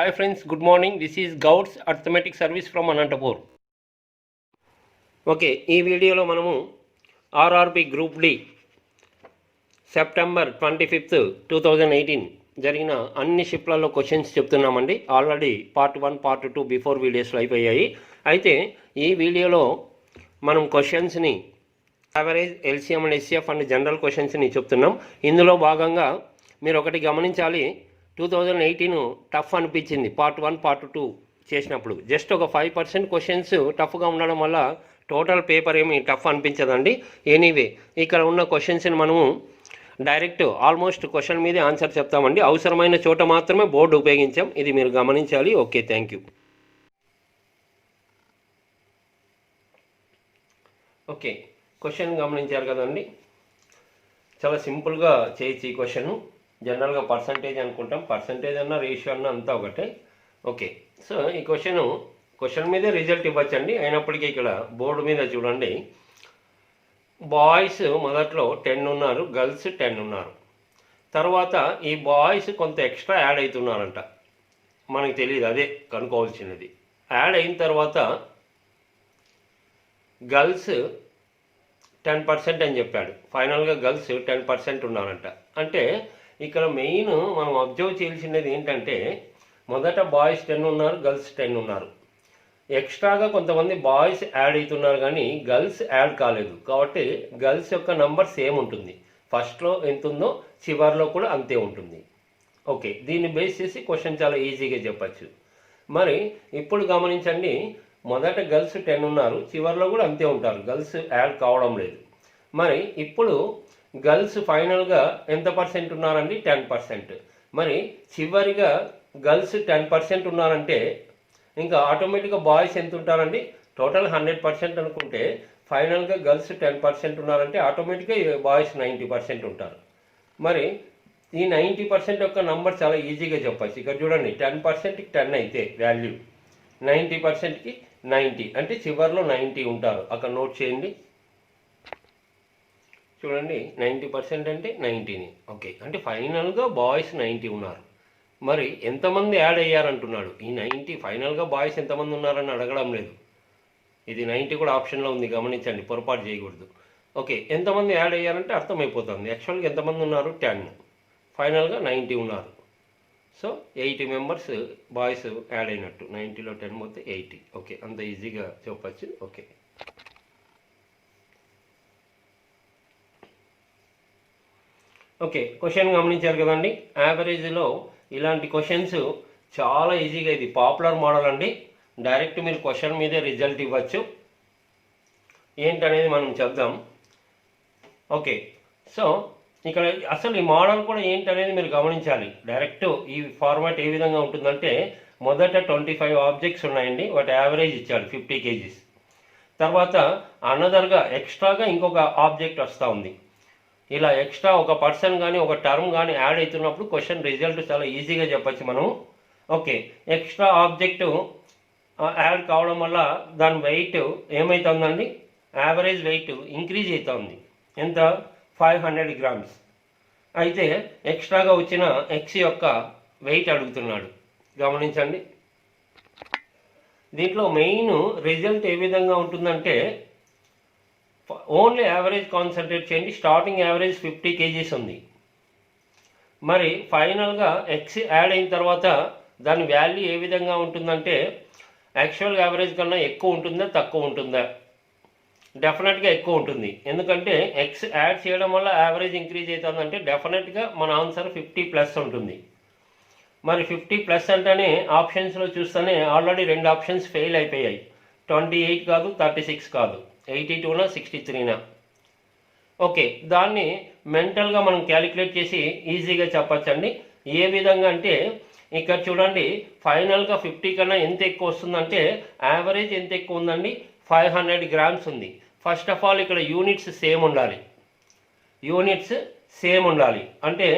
Hi friends, good morning. This is Gouds Arithmetic Service from Anantapur. Okay, ఈ వీడియోలో మనము RRB group D September 25, 2018 జరిగిన అన్ని షిఫ్ట్లలో క్వశ్చన్స్ చెప్తున్నామండి. ఆల్రెడీ పార్ట్ 1, పార్ట్ 2 బిఫోర్ వీడియోస్లో అయిపోయాయి. అయితే ఈ వీడియోలో మనం క్వశ్చన్స్ని average, LCM and HCF and general క్వశ్చన్స్ని చెప్తున్నాం. ఇందులో భాగంగా మీరు ఒకటి గమనించాలి. 2018 టఫ్ అనిపించింది పార్ట్ 1, పార్ట్ 2 చేసినప్పుడు. జస్ట్ ఒక 5% క్వశ్చన్స్ టఫ్గా ఉండడం వల్ల టోటల్ పేపర్ ఏమి టఫ్ అనిపించదండి. ఎనీవే, ఇక్కడ ఉన్న క్వశ్చన్స్ని మనము డైరెక్ట్ ఆల్మోస్ట్ క్వశ్చన్ మీదే ఆన్సర్ చెప్తామండి. అవసరమైన చోట మాత్రమే బోర్డు ఉపయోగించాం, ఇది మీరు గమనించాలి. Okay, thank you. Okay, question గమనించారు కదండి. చాలా సింపుల్గా చేయొచ్చు ఈ క్వశ్చన్. జనరల్గా పర్సంటేజ్ అనుకుంటాం, పర్సంటేజ్ అన్న రేషియో అన్న అంతా ఒకటే. ఓకే, సో ఈ క్వశ్చన్ మీదే రిజల్ట్ ఇవ్వచ్చండి. అయినప్పటికీ ఇక్కడ బోర్డు మీద చూడండి, బాయ్స్ మొదట్లో 10 ఉన్నారు, గర్ల్స్ 10 ఉన్నారు. తర్వాత ఈ బాయ్స్ కొంత ఎక్స్ట్రా యాడ్ అవుతున్నారంట. మనకు తెలియదు, అదే కనుక్కోవాల్సినది. యాడ్ అయిన తర్వాత గర్ల్స్ 10% అని చెప్పాడు. ఫైనల్గా గర్ల్స్ 10% ఉన్నారంట. అంటే ఇక్కడ మెయిన్ మనం అబ్జర్వ్ చేయాల్సినది ఏంటంటే, మొదట బాయ్స్ 10 ఉన్నారు, గర్ల్స్ 10 ఉన్నారు. ఎక్స్ట్రాగా కొంతమంది బాయ్స్ యాడ్ అవుతున్నారు కానీ గర్ల్స్ యాడ్ కాలేదు. కాబట్టి గర్ల్స్ యొక్క నంబర్ సేమ్ ఉంటుంది. ఫస్ట్లో ఎంత ఉందో చివరిలో కూడా అంతే ఉంటుంది. ఓకే, దీన్ని బేస్ చేసి క్వశ్చన్ చాలా ఈజీగా చెప్పచ్చు. మరి ఇప్పుడు గమనించండి, మొదట గర్ల్స్ 10 ఉన్నారు, చివరిలో కూడా అంతే ఉంటారు, గర్ల్స్ యాడ్ కావడం లేదు. మరి ఇప్పుడు గర్ల్స్ ఫైనల్గా ఎంత పర్సెంట్ ఉన్నారండి? 10%. మరి చివరిగా గర్ల్స్ 10% ఉన్నారంటే ఇంకా ఆటోమేటిక్గా బాయ్స్ ఎంత ఉంటారండి? టోటల్ 100% అనుకుంటే ఫైనల్గా గర్ల్స్ 10% ఉన్నారంటే ఆటోమేటిక్గా బాయ్స్ 90% ఉంటారు. మరి ఈ 90% యొక్క నంబర్ చాలా ఈజీగా చెప్పచ్చు. ఇక్కడ చూడండి, 10%కి 10 అయితే వాల్యూ, 90%కి 90 అంటే చివరిలో 90 ఉంటారు. అక్కడ నోట్ చేయండి. చూడండి, 90% అంటే 90ని. ఓకే, అంటే ఫైనల్గా బాయ్స్ 90 ఉన్నారు. మరి ఎంతమంది యాడ్ అయ్యారంటున్నాడు. ఈ 90 ఫైనల్గా బాయ్స్ ఎంతమంది ఉన్నారని అడగడం లేదు. ఇది 90 కూడా ఆప్షన్లో ఉంది, గమనించండి, పొరపాటు చేయకూడదు. ఓకే, ఎంతమంది యాడ్ అయ్యారంటే అర్థమైపోతుంది. యాక్చువల్గా ఎంతమంది ఉన్నారు? 10. ఫైనల్గా 90 ఉన్నారు. సో 80 మెంబర్స్ బాయ్స్ యాడ్ అయినట్టు. 90లో 10 పోతే 80. ఓకే, అంత ఈజీగా చెప్పచ్చు. ఓకే, ఓకే, క్వశ్చన్ గమనించారు కదండి. యావరేజ్లో ఇలాంటి క్వశ్చన్స్ చాలా ఈజీగా, ఇది పాపులర్ మోడల్ అండి. డైరెక్ట్ మీరు క్వశ్చన్ మీదే రిజల్ట్ ఇవ్వచ్చు. ఏంటనేది మనం చెప్దాం. ఓకే, సో ఇక్కడ అసలు ఈ మోడల్ కూడా ఏంటనేది మీరు గమనించాలి. డైరెక్ట్ ఈ ఫార్మాట్ ఏ విధంగా ఉంటుందంటే, మొదట 25 ఆబ్జెక్ట్స్ ఉన్నాయండి, వాటి యావరేజ్ ఇచ్చాడు 50 kgs. తర్వాత అనదర్గా ఎక్స్ట్రాగా ఇంకొక ఆబ్జెక్ట్ వస్తూ ఉంది. ఇలా ఎక్స్ట్రా ఒక పర్సన్ కానీ ఒక టర్మ్ కానీ యాడ్ అవుతున్నప్పుడు క్వశ్చన్ రిజల్ట్ చాలా ఈజీగా చెప్పచ్చు మనం. ఓకే, ఎక్స్ట్రా ఆబ్జెక్టు యాడ్ కావడం వల్ల దాని వెయిట్ ఏమవుతుందండి? యావరేజ్ వెయిట్ ఇంక్రీజ్ అవుతుంది. ఎంత? 500 grams. అయితే ఎక్స్ట్రాగా వచ్చిన ఎక్స్ యొక్క వెయిట్ అడుగుతున్నాడు. గమనించండి, దీంట్లో మెయిన్ రిజల్ట్ ఏ విధంగా ఉంటుందంటే, ఓన్లీ యావరేజ్ కాన్సన్ట్రేట్ చేయండి. స్టార్టింగ్ యావరేజ్ 50 kgs ఉంది. మరి ఫైనల్గా ఎక్స్ యాడ్ అయిన తర్వాత దాని వాల్యూ ఏ విధంగా ఉంటుందంటే, యాక్చువల్ యావరేజ్ కన్నా ఎక్కువ ఉంటుందా తక్కువ ఉంటుందా? డెఫినెట్గా ఎక్కువ ఉంటుంది. ఎందుకంటే ఎక్స్ యాడ్ చేయడం వల్ల యావరేజ్ ఇంక్రీజ్ అవుతుందంటే డెఫినెట్గా మన ఆన్సర్ 50+ ఉంటుంది. మరి 50+ అంటేనే ఆప్షన్స్లో చూస్తేనే ఆల్రెడీ 2 ఆప్షన్స్ ఫెయిల్ అయిపోయాయి. 28 కాదు, 36 కాదు, 82నా 63నా. ఓకే, దాన్ని మెంటల్గా మనం క్యాలిక్యులేట్ చేసి ఈజీగా చెప్పచ్చండి. ఏ విధంగా అంటే, ఇక్కడ చూడండి, ఫైనల్గా 50 కన్నా ఎంత ఎక్కువ వస్తుందంటే యావరేజ్ ఎంత ఎక్కువ ఉందండి? 500 grams ఉంది. ఫస్ట్ ఆఫ్ ఆల్ ఇక్కడ యూనిట్స్ సేమ్ ఉండాలి. యూనిట్స్ సేమ్ ఉండాలి అంటే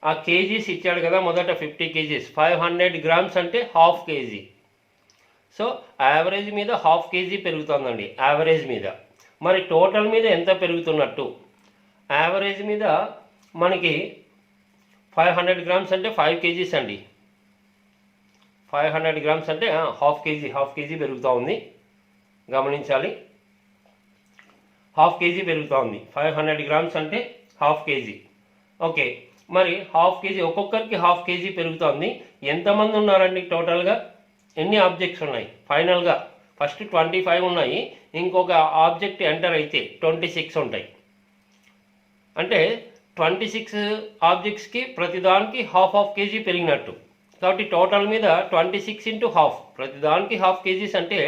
ఆ కేజీస్ ఇచ్చాడు కదా, మొదట 50 kgs, 500 grams అంటే 1/2 kg. సో యావరేజ్ మీద 1/2 kg పెరుగుతుందండి, యావరేజ్ మీద. మరి టోటల్ మీద ఎంత పెరుగుతున్నట్టు? యావరేజ్ మీద మనకి 500 grams అంటే 5 kgs అండి. 500 గ్రామ్స్ అంటే హాఫ్ కేజీ పెరుగుతూ ఉంది, గమనించాలి. హాఫ్ కేజీ పెరుగుతూ ఉంది. 500 గ్రామ్స్ అంటే హాఫ్ కేజీ. ఓకే, మరి హాఫ్ కేజీ ఒక్కొక్కరికి హాఫ్ కేజీ పెరుగుతోంది. ఎంతమంది ఉన్నారండి టోటల్గా? ఎన్ని ఆబ్జెక్ట్స్ ఉన్నాయి? ఫైనల్గా ఫస్ట్ 25 ఉన్నాయి, ఇంకొక ఆబ్జెక్ట్ ఎంటర్ అయితే 26 ఉంటాయి. అంటే 26 ఆబ్జెక్ట్స్కి ప్రతిదానికి హాఫ్ కేజీ పెరిగినట్టు. కాబట్టి టోటల్ మీద 26 ఇంటూ హాఫ్, ప్రతిదానికి హాఫ్ కేజీస్ అంటే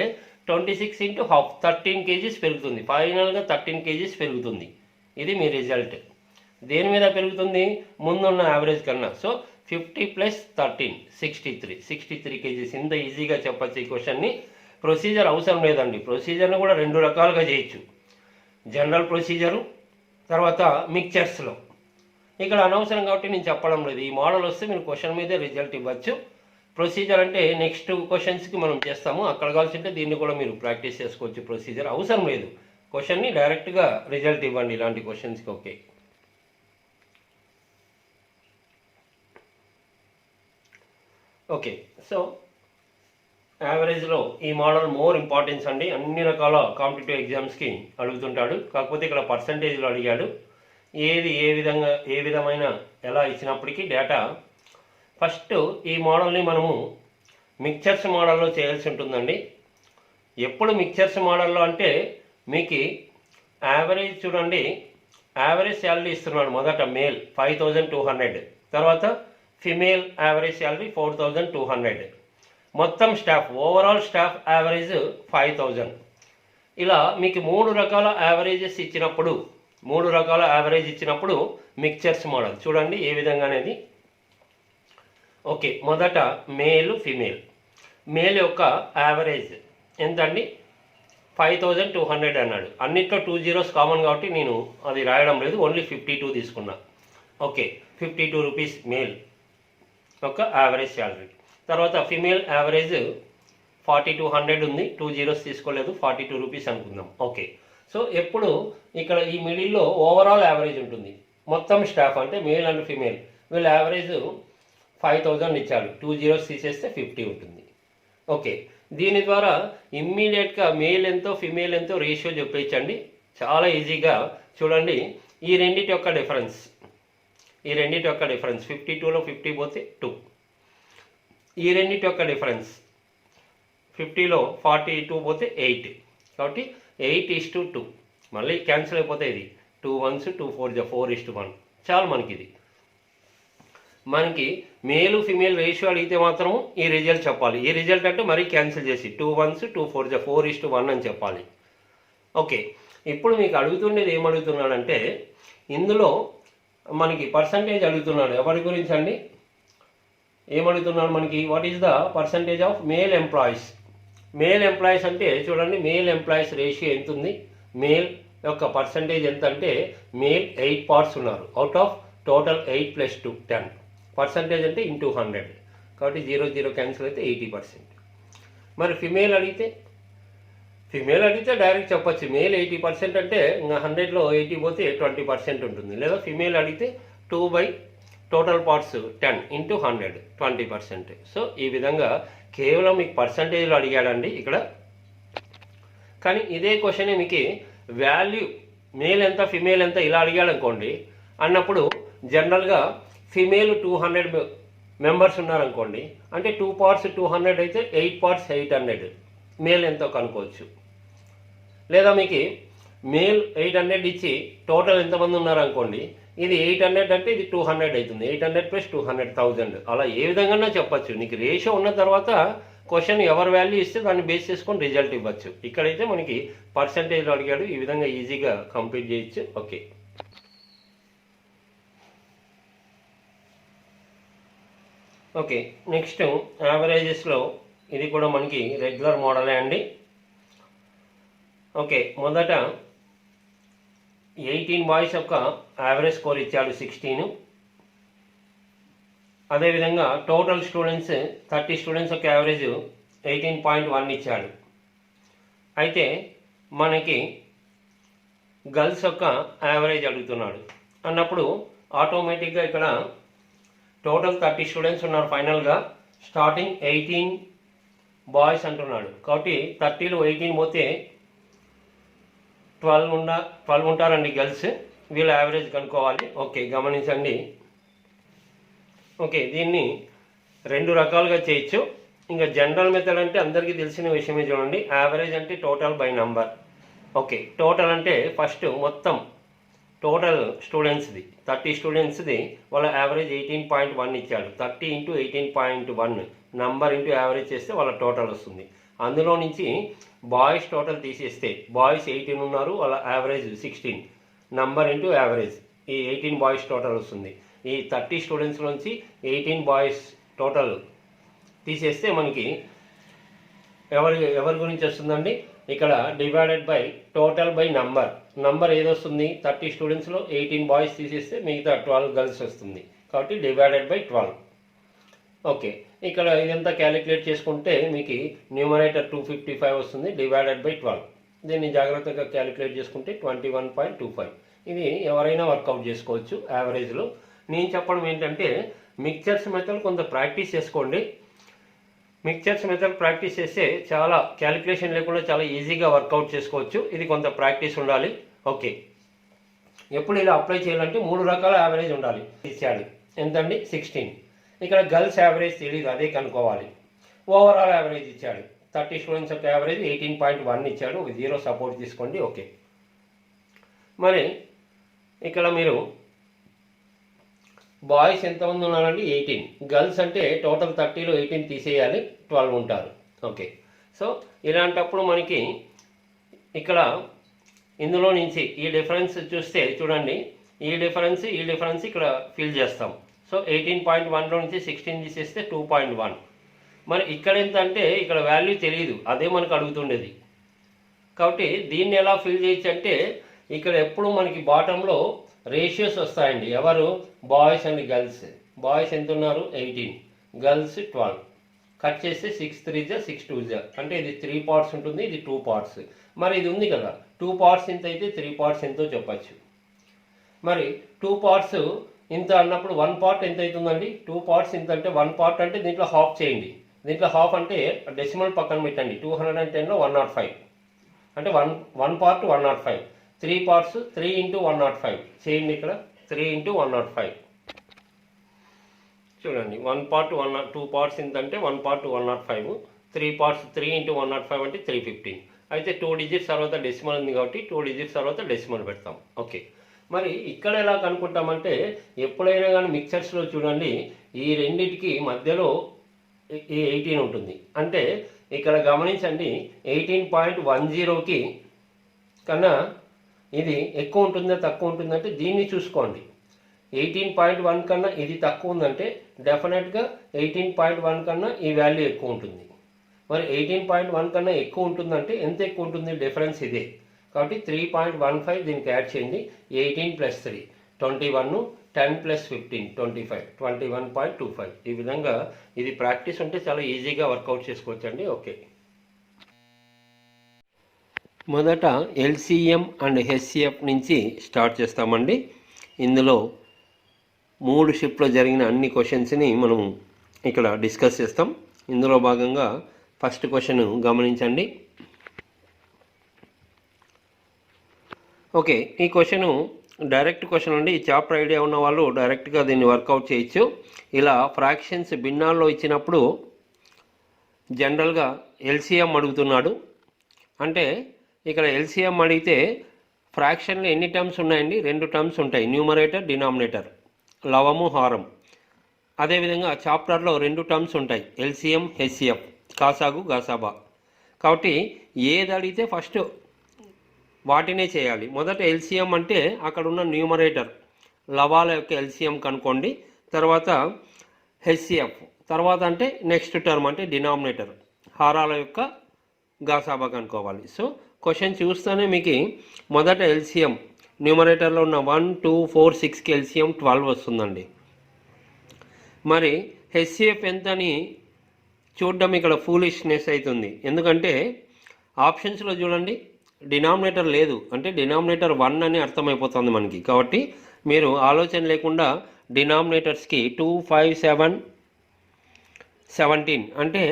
26 ఇంటూ హాఫ్ 13 కేజీస్ పెరుగుతుంది. ఫైనల్గా 13 కేజీస్ పెరుగుతుంది. ఇది మీ రిజల్ట్. దేని మీద పెరుగుతుంది? ముందున్న యావరేజ్ కన్నా. So 50 + 13 63 kgs. ఇంత ఈజీగా చెప్పచ్చు ఈ క్వశ్చన్ని. ప్రొసీజర్ అవసరం లేదండి. ప్రొసీజర్ని కూడా 2 రకాలుగా చేయొచ్చు, జనరల్ ప్రొసీజరు, తర్వాత మిక్చర్స్లో. ఇక్కడ అనవసరం కాబట్టి నేను చెప్పడం లేదు. ఈ మోడల్ వస్తే మీరు క్వశ్చన్ మీదే రిజల్ట్ ఇవ్వచ్చు. ప్రొసీజర్ అంటే నెక్స్ట్ క్వశ్చన్స్కి మనం చేస్తాము, అక్కడ కావాల్సింటే దీన్ని కూడా మీరు ప్రాక్టీస్ చేసుకోవచ్చు. ప్రొసీజర్ అవసరం లేదు, క్వశ్చన్ని డైరెక్ట్గా రిజల్ట్ ఇవ్వండి ఇలాంటి క్వశ్చన్స్కి. Okay, okay. సో యావరేజ్లో ఈ మోడల్ మోర్ ఇంపార్టెన్స్ అండి. అన్ని రకాల కాంపిటేటివ్ ఎగ్జామ్స్కి అడుగుతుంటాడు. కాకపోతే ఇక్కడ పర్సంటేజ్లో అడిగాడు. ఏ విధమైన ఎలా ఇచ్చినప్పటికీ డేటా ఫస్ట్ ఈ మోడల్ని మనము మిక్చర్స్ మోడల్లో చేయాల్సి ఉంటుందండి. ఎప్పుడు మిక్చర్స్ మోడల్లో అంటే మీకు యావరేజ్ చూడండి, యావరేజ్ శాలరీ ఇస్తున్నాడు. మొదట మేల్ 5200, తర్వాత ఫిమేల్ యావరేజ్ శాలరీ 4200, మొత్తం స్టాఫ్ ఓవరాల్ స్టాఫ్ యావరేజ్ 5000. ఇలా మీకు 3 రకాల యావరేజెస్ ఇచ్చినప్పుడు, 3 రకాల యావరేజ్ ఇచ్చినప్పుడు మిక్చర్స్ మోడల్ చూడండి ఏ విధంగా అనేది. ఓకే, మొదట మేల్ ఫిమేల్. మేల్ యొక్క యావరేజ్ ఎంత అండి? 5200 అన్నాడు. అన్నిట్లో 2 zeros కామన్ కాబట్టి నేను అది రాయడం లేదు, ఓన్లీ 52 తీసుకున్నా. ఓకే, 52 రూపీస్ మేల్ యొక్క యావరేజ్ శాలరీ. తర్వాత ఫిమేల్ యావరేజ్ 4200 ఉంది, 2 zeros తీసుకోలేదు, 42 రూపీస్ అనుకుందాం. ఓకే, సో ఎప్పుడు ఇక్కడ ఈ మిడిల్లో ఓవరాల్ యావరేజ్ ఉంటుంది. మొత్తం స్టాఫ్ అంటే మేల్ అండ్ ఫిమేల్ వీళ్ళ యావరేజ్ 5000 ఇచ్చాడు, 2 zeros తీసేస్తే 50 ఉంటుంది. ఓకే, దీని ద్వారా ఇమ్మీడియట్గా మేల్ ఎంతో ఫిమేల్ ఎంతో రేషియో చెప్పేయచ్చండి. చాలా ఈజీగా చూడండి. ఈ రెండింటి యొక్క డిఫరెన్స్ 52లో 50 పోతే 2. ఈ రెండింటి యొక్క డిఫరెన్స్ 50లో 42 పోతే 8. కాబట్టి 8:2. మళ్ళీ క్యాన్సిల్ అయిపోతే ఇది 2 1s 2 4s 4:1. చాలు మనకి ఇది. మనకి మేలు ఫిమేల్ రేషియో అడిగితే మాత్రం ఈ రిజల్ట్ చెప్పాలి. ఈ రిజల్ట్ అంటే మరీ క్యాన్సిల్ చేసి 2 1s 2 4s 4:1 అని చెప్పాలి. ఓకే, ఇప్పుడు మీకు అడుగుతుండేది ఏమడుగుతున్నాడంటే ఇందులో మనకి పర్సంటేజ్ అడుగుతున్నాడు. ఎవరి గురించి అండి? ఏమడుగుతున్నాడు మనకి? What is the percentage of male employees. Male employees అంటే చూడండి, మేల్ ఎంప్లాయీస్ రేషియో ఎంత ఉంది? మేల్ యొక్క పర్సంటేజ్ ఎంత అంటే మేల్ 8 parts ఉన్నారు. Out of total 8 + 2 10. పర్సంటేజ్ అంటే ఇంటూ 100. కాబట్టి 0 0 క్యాన్సిల్ అయితే 80%. మరి ఫిమేల్ అడిగితే డైరెక్ట్ చెప్పచ్చు. మేల్ 80% అంటే ఇంకా 100లో 80 పోతే 20% ఉంటుంది. లేదా ఫిమేల్ అడిగితే 2 టోటల్ పార్ట్స్ 10 ఇంటూ 100 20%. సో ఈ విధంగా కేవలం మీకు పర్సంటేజ్లో అడిగాడండి ఇక్కడ. కానీ ఇదే క్వశ్చన్ మీకు వాల్యూ మేల్ ఎంత ఫిమేల్ ఎంత ఇలా అడిగాడు అనుకోండి. అన్నప్పుడు జనరల్గా ఫిమేల్ 200 మెంబర్స్ ఉన్నారనుకోండి, అంటే 2 parts 200 అయితే 8 parts 800 మేల్ ఎంతో కనుక్కోవచ్చు. లేదా మీకు మేల్ 800 ఇచ్చి టోటల్ ఎంతమంది ఉన్నారనుకోండి, ఇది 800 అంటే ఇది 200 అవుతుంది. 800 + 200 1000. అలా ఏ విధంగా చెప్పచ్చు. నీకు రేషియో ఉన్న తర్వాత క్వశ్చన్ ఎవరి వాల్యూ ఇస్తే దాన్ని బేస్ చేసుకొని రిజల్ట్ ఇవ్వచ్చు. ఇక్కడైతే మనకి పర్సంటేజ్లో అడిగాడు. ఈ విధంగా ఈజీగా కంప్లీట్ చేయొచ్చు. Okay, okay. నెక్స్ట్ యావరేజెస్లో ఇది కూడా మనకి రెగ్యులర్ మోడలే అండి. ఓకే, మొదట 18 బాయ్స్ యొక్క యావరేజ్ స్కోర్ ఇచ్చాడు 16. అదేవిధంగా టోటల్ స్టూడెంట్స్ 30 స్టూడెంట్స్ యొక్క యావరేజ్ 18.1 ఇచ్చాడు. అయితే మనకి గర్ల్స్ యొక్క యావరేజ్ అడుగుతున్నాడు అన్నప్పుడు ఆటోమేటిక్గా ఇక్కడ టోటల్ 30 స్టూడెంట్స్ ఉన్నారు ఫైనల్గా. స్టార్టింగ్ 18 బాయ్స్ అంటున్నాడు. కాబట్టి 30లో 18 పోతే 12 ఉంటారండి గర్ల్స్. వీళ్ళ యావరేజ్ కనుక్కోవాలి. ఓకే, గమనించండి. ఓకే, దీన్ని 2 రకాలుగా చేయొచ్చు. ఇంకా జనరల్ మెథడ్ అంటే అందరికీ తెలిసిన విషయమే. చూడండి, యావరేజ్ అంటే total by number. Okay, total అంటే ఫస్ట్ మొత్తం టోటల్ స్టూడెంట్స్ది 30 స్టూడెంట్స్ది వాళ్ళ యావరేజ్ 18.1 ఇచ్చాడు. 30 × 18.1 నంబర్ ఇంటూ యావరేజ్ చేస్తే వాళ్ళ టోటల్ వస్తుంది. అందులో నుంచి బాయ్స్ టోటల్ తీసేస్తే బాయ్స్ 18 ఉన్నారు, వాళ్ళ యావరేజ్ 16 నంబర్ ఇంటూ యావరేజ్, ఈ 18 బాయ్స్ టోటల్ వస్తుంది. ఈ 30 స్టూడెంట్స్ నుంచి 18 బాయ్స్ టోటల్ తీసేస్తే మనకి ఎవరి గురించి వస్తుందండి? ఇక్కడ divided by total by number ఏదొస్తుంది? 30 స్టూడెంట్స్లో 18 బాయ్స్ తీసేస్తే మిగతా 12 గర్ల్స్ వస్తుంది. కాబట్టి డివైడెడ్ బై 12. ఓకే, ఇక్కడ ఇదంతా క్యాలిక్యులేట్ చేసుకుంటే మీకు న్యూమరేటర్ 255 వస్తుంది డివైడెడ్ బై 12. దీన్ని జాగ్రత్తగా క్యాలిక్యులేట్ చేసుకుంటే 21.25. ఇది ఎవరైనా వర్కౌట్ చేసుకోవచ్చు యావరేజ్లో. నేను చెప్పడం ఏంటంటే మిక్చర్స్ మెథడ్ కొంత ప్రాక్టీస్ చేసుకోండి. మిక్చర్స్ మెథడ్ ప్రాక్టీస్ చేస్తే చాలా క్యాలిక్యులేషన్ లేకుండా చాలా ఈజీగా వర్కౌట్ చేసుకోవచ్చు. ఇది కొంత ప్రాక్టీస్ ఉండాలి. ఓకే, ఎప్పుడు ఇలా అప్లై చేయాలంటే 3 రకాల యావరేజ్ ఉండాలి. ఇచ్చాడు ఎంతండి? 16. ఇక్కడ గర్ల్స్ యావరేజ్ తెలియదు, అదే కనుక్కోవాలి. ఓవరాల్ యావరేజ్ ఇచ్చాడు. 30 స్టూడెంట్స్ యొక్క యావరేజ్ 18.1 ఇచ్చాడు. ఒక 0 సపోర్ట్ తీసుకోండి. ఓకే, మరి ఇక్కడ మీరు బాయ్స్ ఎంతమంది ఉన్నారండి? 18. గర్ల్స్ అంటే టోటల్ 30లో 18 తీసేయాలి, 12 ఉంటారు. ఓకే, సో ఇలాంటప్పుడు మనకి ఇక్కడ ఇందులో నుంచి ఈ డిఫరెన్స్ చూస్తే చూడండి, ఈ డిఫరెన్స్ ఇక్కడ ఫిల్ చేస్తాం. సో 18.1లో నుంచి 16 తీసేస్తే 2.1. మరి ఇక్కడ ఎంత అంటే ఇక్కడ వాల్యూ తెలియదు, అదే మనకు అడుగుతుండేది. కాబట్టి దీన్ని ఎలా ఫిల్ చేయొచ్చు అంటే ఇక్కడ ఎప్పుడు మనకి బాటంలో రేషియోస్ వస్తాయండి. ఎవరు? Boys and girls. బాయ్స్ ఎంత ఉన్నారు? 18, గర్ల్స్ 12. కట్ చేస్తే 6 3 6 2 అంటే ఇది 3 పార్ట్స్ ఉంటుంది, ఇది 2 పార్ట్స్. మరి ఇది ఉంది కదా, 2 పార్ట్స్ ఎంత అయితే 3 పార్ట్స్ ఎంతో చెప్పచ్చు. మరి 2 పార్ట్స్ ఇంత అన్నప్పుడు 1 పార్ట్ ఎంత అవుతుందండి? 2 పార్ట్స్ ఇంత అంటే 1 పార్ట్ అంటే దీంట్లో హాఫ్ చేయండి. దీంట్లో హాఫ్ అంటే డెసిమల్ పక్కన పెట్టండి. 210లో 105 అంటే 1 పార్ట్ 105. 3 పార్ట్స్ 3 × 105 చేయండి. ఇక్కడ 3 × 105 చూడండి. 1 పార్ట్ 2 పార్ట్స్ ఏంటంటే 1 పార్ట్ 105. 3 పార్ట్స్ 3 × 105 అంటే 315. అయితే 2 డిజిట్స్ తర్వాత డెసిమల్ ఉంది కాబట్టి 2 డిజిట్స్ తర్వాత డెసిమల్ పెడతాం. ఓకే, మరి ఇక్కడ ఎలా కనుక్కుంటామంటే ఎప్పుడైనా కానీ మిక్చర్స్లో చూడండి, ఈ రెండింటికి మధ్యలో ఈ 18 ఉంటుంది. అంటే ఇక్కడ గమనించండి, 18.10కి కన్నా ఇది ఎక్కువ ఉంటుందా తక్కువ ఉంటుందంటే దీన్ని చూసుకోండి. 18.1 కన్నా ఇది తక్కువ ఉందంటే డెఫినెట్గా 18.1 కన్నా ఈ వాల్యూ ఎక్కువ ఉంటుంది. మరి 18.1 కన్నా ఎక్కువ ఉంటుందంటే ఎంత ఎక్కువ ఉంటుంది? డిఫరెన్స్ ఇదే. కాబట్టి 3.15 దీనికి యాడ్ చేయండి. 18 + 3 21, 10 + 15 25, 21.25. ఈ విధంగా ఇది ప్రాక్టీస్ ఉంటే చాలా ఈజీగా వర్కౌట్ చేసుకోవచ్చండి. ఓకే, మొదట ఎల్సిఎం అండ్ హెచ్సిఎఫ్ నుంచి స్టార్ట్ చేస్తామండి. ఇందులో 3 షిఫ్ట్లో జరిగిన అన్ని క్వశ్చన్స్ని మనం ఇక్కడ డిస్కస్ చేస్తాం. ఇందులో భాగంగా ఫస్ట్ క్వశ్చన్ గమనించండి. ఓకే, ఈ క్వశ్చన్ డైరెక్ట్ క్వశ్చన్ అండి. ఈ చాప్టర్ ఐడియా ఉన్న వాళ్ళు డైరెక్ట్గా దీన్ని వర్కౌట్ చేయొచ్చు. ఇలా ఫ్రాక్షన్స్ భిన్నాల్లో ఇచ్చినప్పుడు జనరల్గా ఎల్సిఎం అడుగుతున్నాడు. అంటే ఇక్కడ ఎల్సిఎం అడిగితే ఫ్రాక్షన్లో ఎన్ని టర్మ్స్ ఉన్నాయండి? 2 టర్మ్స్ ఉంటాయి, న్యూమరేటర్ డినామినేటర్, లవము హారం. అదేవిధంగా చాప్టర్లో 2 టర్మ్స్ ఉంటాయి, ఎల్సిఎం హెచ్సిఎఫ్, కాసాగు గాసాబా. కాబట్టి ఏది అడిగితే ఫస్ట్ వాటినే చేయాలి. మొదట ఎల్సిఎం అంటే అక్కడ ఉన్న న్యూమరేటర్ లవాల యొక్క ఎల్సిఎం కనుక్కోండి. తర్వాత హెచ్సిఎఫ్, తర్వాత అంటే నెక్స్ట్ టర్మ్ అంటే డినామినేటర్ హారాల యొక్క గాసాబా కనుక్కోవాలి. సో క్వశ్చన్ చూస్తేనే మీకు మొదట ఎల్సిఎం న్యూమరేటర్లో ఉన్న 1 2 4 6కి ఎల్సిఎం 12 వస్తుందండి. మరి హెచ్సిఎఫ్ ఎంత అని చూడడం ఇక్కడ ఫూలిష్నెస్ అవుతుంది. ఎందుకంటే ఆప్షన్స్లో చూడండి డినామినేటర్ లేదు, అంటే డినామినేటర్ 1 అని అర్థమైపోతుంది మనకి. కాబట్టి మీరు ఆలోచన లేకుండా డినామినేటర్స్కి 2 5 7 17 అంటే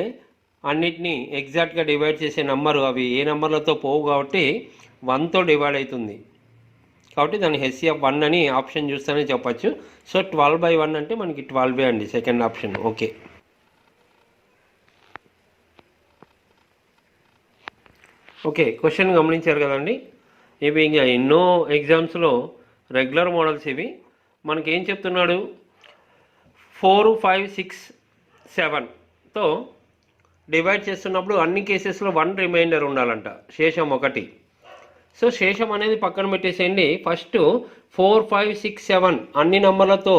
అన్నిటినీ ఎగ్జాక్ట్గా డివైడ్ చేసే నెంబరు అవి ఏ నెంబర్లతో పోవు కాబట్టి 1తో డివైడ్ అవుతుంది. కాబట్టి దాన్ని హెచ్సిఎఫ్ 1 అని ఆప్షన్ చూస్తేనే చెప్పచ్చు. సో 12/1 అంటే మనకి 12 అండి second option. Okay, okay, question గమనించారు కదండి. ఇవి ఇంకా ఎన్నో ఎగ్జామ్స్లో రెగ్యులర్ మోడల్స్ ఇవి. మనకి ఏం చెప్తున్నాడు, 4, 5, 6, 7తో డివైడ్ చేస్తున్నప్పుడు అన్ని కేసెస్లో 1 రిమైండర్ ఉండాలంట, శేషం 1. సో శేషం అనేది పక్కన పెట్టేసేయండి. ఫస్ట్ 4, 5, 6, 7 అన్ని నెంబర్లతో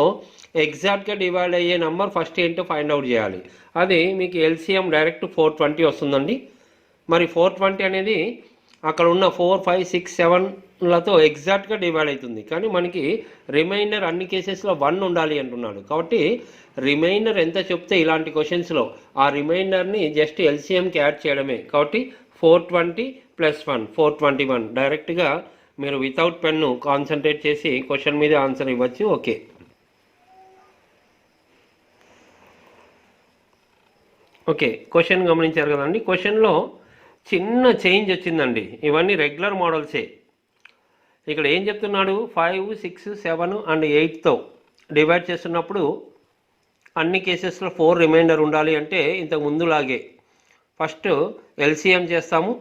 ఎగ్జాక్ట్గా డివైడ్ అయ్యే నెంబర్ ఫస్ట్ ఏంటో ఫైండ్ అవుట్ చేయాలి. అది మీకు ఎల్సిఎం డైరెక్ట్ 420 వస్తుందండి. మరి 420 అనేది అక్కడ ఉన్న 4, 5, 6, 7లతో ఎగ్జాక్ట్గా డివైడ్ అవుతుంది. కానీ మనకి రిమైండర్ అన్ని కేసెస్లో 1 ఉండాలి అంటున్నాడు. కాబట్టి రిమైండర్ ఎంత చెప్తే ఇలాంటి క్వశ్చన్స్లో ఆ రిమైండర్ని జస్ట్ ఎల్సిఎంకి యాడ్ చేయడమే. కాబట్టి 420 + 1 421 డైరెక్ట్గా మీరు వితౌట్ పెన్ను కాన్సన్ట్రేట్ చేసి క్వశ్చన్ మీద ఆన్సర్ ఇవ్వచ్చు. ఓకే, ఓకే, క్వశ్చన్ గమనించారు కదండి. క్వశ్చన్లో చిన్న చేంజ్ వచ్చిందండి. ఇవన్నీ రెగ్యులర్ మోడల్సే. ఇక్కడ ఏం చెప్తున్నాడు, 5, 6, 7 అండ్ 8తో డివైడ్ చేస్తున్నప్పుడు అన్ని కేసెస్లో 4 రిమైండర్ ఉండాలి అంటే ఇంతకు ముందులాగే ఫస్ట్ ఎల్సిఎం చేస్తాము,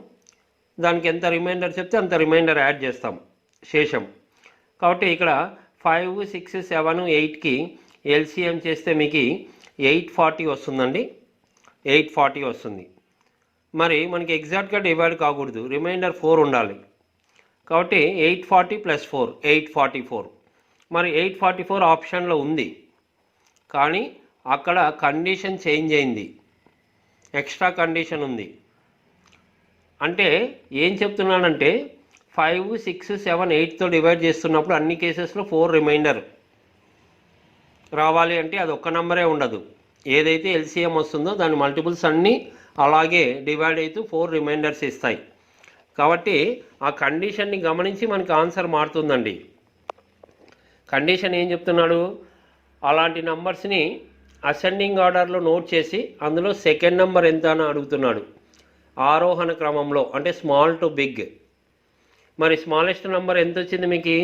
దానికి ఎంత రిమైండర్ చెప్తే అంత రిమైండర్ యాడ్ చేస్తాం శేషం. కాబట్టి ఇక్కడ 5, 6, 7, 8కి ఎల్సిఎం చేస్తే మీకు 840 వస్తుందండి. 840 వస్తుంది. మరి మనకి ఎగ్జాక్ట్గా డివైడ్ కాకూడదు, రిమైండర్ 4 ఉండాలి. కాబట్టి 840 + 4 844. మరి 844 ఆప్షన్లో ఉంది, కానీ అక్కడ కండిషన్ చేంజ్ అయింది, ఎక్స్ట్రా కండిషన్ ఉంది. అంటే ఏం చెప్తున్నానంటే 5, 6, 7, 8తో డివైడ్ చేస్తున్నప్పుడు అన్ని కేసెస్లో 4 రిమైండర్ రావాలి అంటే అది ఒక్క నెంబరే ఉండదు. ఏదైతే ఎల్సిఎం వస్తుందో దాని మల్టిపుల్స్ అన్నీ అలాగే డివైడ్ అవుతూ 4 రిమైండర్స్ ఇస్తాయి. కాబట్టి ఆ కండిషన్ని గమనించి మనకి ఆన్సర్ మారుతుందండి. కండిషన్ ఏం చెప్తున్నాడు, అలాంటి నంబర్స్ని అసెండింగ్ ఆర్డర్లో నోట్ చేసి అందులో సెకండ్ నెంబర్ ఎంత అని అడుగుతున్నాడు, ఆరోహణ క్రమంలో, అంటే స్మాల్ టు బిగ్. మరి స్మాలెస్ట్ నెంబర్ ఎంత వచ్చింది మీకు,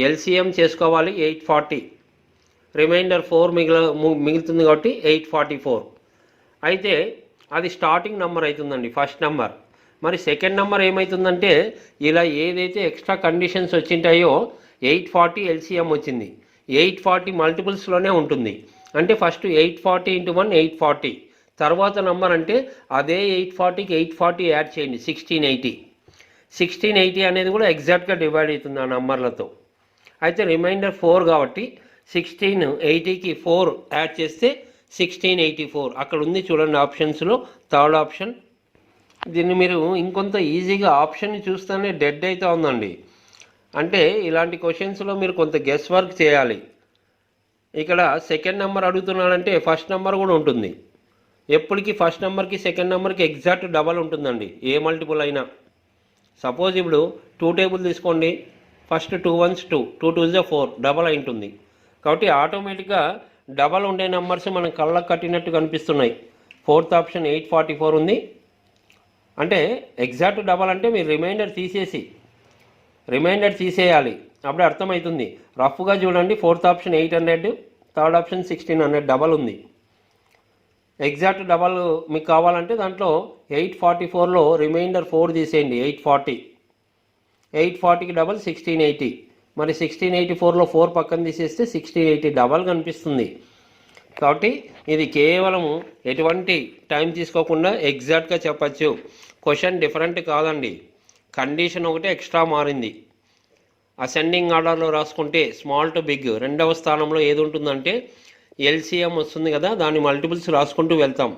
ఎల్సిఎం చేసుకోవాలి 840, రిమైండర్ 4 మిగులుతుంది కాబట్టి 844. అయితే అది స్టార్టింగ్ నెంబర్ అవుతుందండి, ఫస్ట్ నెంబర్. మరి సెకండ్ నెంబర్ ఏమవుతుందంటే ఇలా ఏదైతే ఎక్స్ట్రా కండిషన్స్ వచ్చింటాయో 840 ఎల్సిఎం వచ్చింది, 840 మల్టిపుల్స్లోనే ఉంటుంది. అంటే ఫస్ట్ 840 × 1 840, తర్వాత నెంబర్ అంటే అదే 840కి 840 యాడ్ చేయండి 1680. 1680 అనేది కూడా ఎగ్జాక్ట్గా డివైడ్ అవుతుంది ఆ నెంబర్లతో. అయితే రిమైండర్ 4 కాబట్టి 1680కి 4 యాడ్ చేస్తే 1684 అక్కడ ఉంది చూడండి ఆప్షన్స్లో, థర్డ్ ఆప్షన్. దీన్ని మీరు ఇంకొంత ఈజీగా ఆప్షన్ని చూస్తేనే డెడ్ అయితే ఉందండి. అంటే ఇలాంటి క్వశ్చన్స్లో మీరు కొంత గెస్ వర్క్ చేయాలి. ఇక్కడ సెకండ్ నెంబర్ అడుగుతున్నాడంటే ఫస్ట్ నెంబర్ కూడా ఉంటుంది. ఎప్పటికీ ఫస్ట్ నెంబర్కి సెకండ్ నెంబర్కి ఎగ్జాక్ట్ డబల్ ఉంటుందండి, ఏ మల్టిపుల్ అయినా. సపోజ్ ఇప్పుడు 2 టేబుల్ తీసుకోండి, ఫస్ట్ 2 1s 2, 2 2s 4 డబల్ అయి ఉంటుంది. కాబట్టి ఆటోమేటిక్గా డబల్ ఉండే నెంబర్స్ మనం కళ్ళకు కట్టినట్టు కనిపిస్తున్నాయి. ఫోర్త్ ఆప్షన్ 844 ఉంది. అంటే ఎగ్జాక్ట్ డబల్ అంటే మీరు రిమైండర్ తీసేయాలి, అప్పుడు అర్థమవుతుంది. రఫ్గా చూడండి, fourth option 800, third option 1600 double ఉంది. ఎగ్జాక్ట్ డబల్ మీకు కావాలంటే దాంట్లో 844లో రిమైండర్ 4 తీసేయండి, 840కి డబల్ 1680. మరి 1684లో 4 పక్కన తీసేస్తే 1680 డబల్ కనిపిస్తుంది. కాబట్టి ఇది కేవలం ఎటువంటి టైం తీసుకోకుండా ఎగ్జాక్ట్గా చెప్పచ్చు. క్వశ్చన్ డిఫరెంట్ కాదండి, కండిషన్ ఒకటే ఎక్స్ట్రా మారింది. అసెండింగ్ ఆర్డర్లో రాసుకుంటే స్మాల్ టు బిగ్ రెండవ స్థానంలో ఏది ఉంటుందంటే ఎల్సిఎం వస్తుంది కదా, దాని మల్టిపుల్స్ రాసుకుంటూ వెళ్తాం.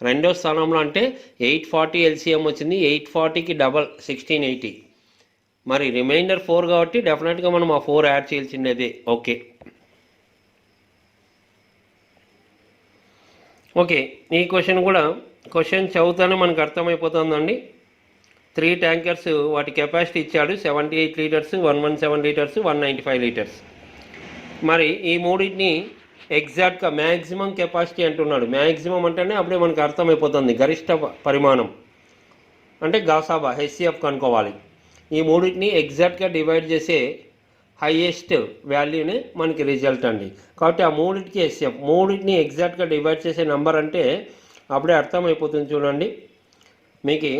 రెండవ స్థానంలో అంటే 840 ఎల్సిఎం వచ్చింది, 840కి డబల్ 1680. మరి రిమైండర్ 4 కాబట్టి డెఫినెట్గా మనం ఆ 4 యాడ్ చేయాల్సిండేదే. ఓకే, ఓకే, ఈ క్వశ్చన్ చదువుతానే మనకు అర్థమైపోతుందండి. 3 ట్యాంకర్స్ వాటి కెపాసిటీ ఇచ్చాడు, 78 లీటర్స్, 117 లీటర్స్, 195 లీటర్స్. మరి ఈ మూడింటిని ఎగ్జాక్ట్గా మ్యాక్సిమం కెపాసిటీ అంటున్నాడు. మ్యాక్సిమం అంటేనే అప్పుడే మనకు అర్థమైపోతుంది గరిష్ట పరిమాణం అంటే గాసాబా హెచ్సిఎఫ్ కనుక్కోవాలి. ఈ మూడింటిని ఎగ్జాక్ట్గా డివైడ్ చేసే హైయెస్ట్ వాల్యూనే మనకి రిజల్ట్ అండి. కాబట్టి ఆ మూడింటికి హెచ్సిఎఫ్, మూడింటిని ఎగ్జాక్ట్గా డివైడ్ చేసే నెంబర్ అంటే అప్పుడే అర్థమైపోతుంది. చూడండి, మీకు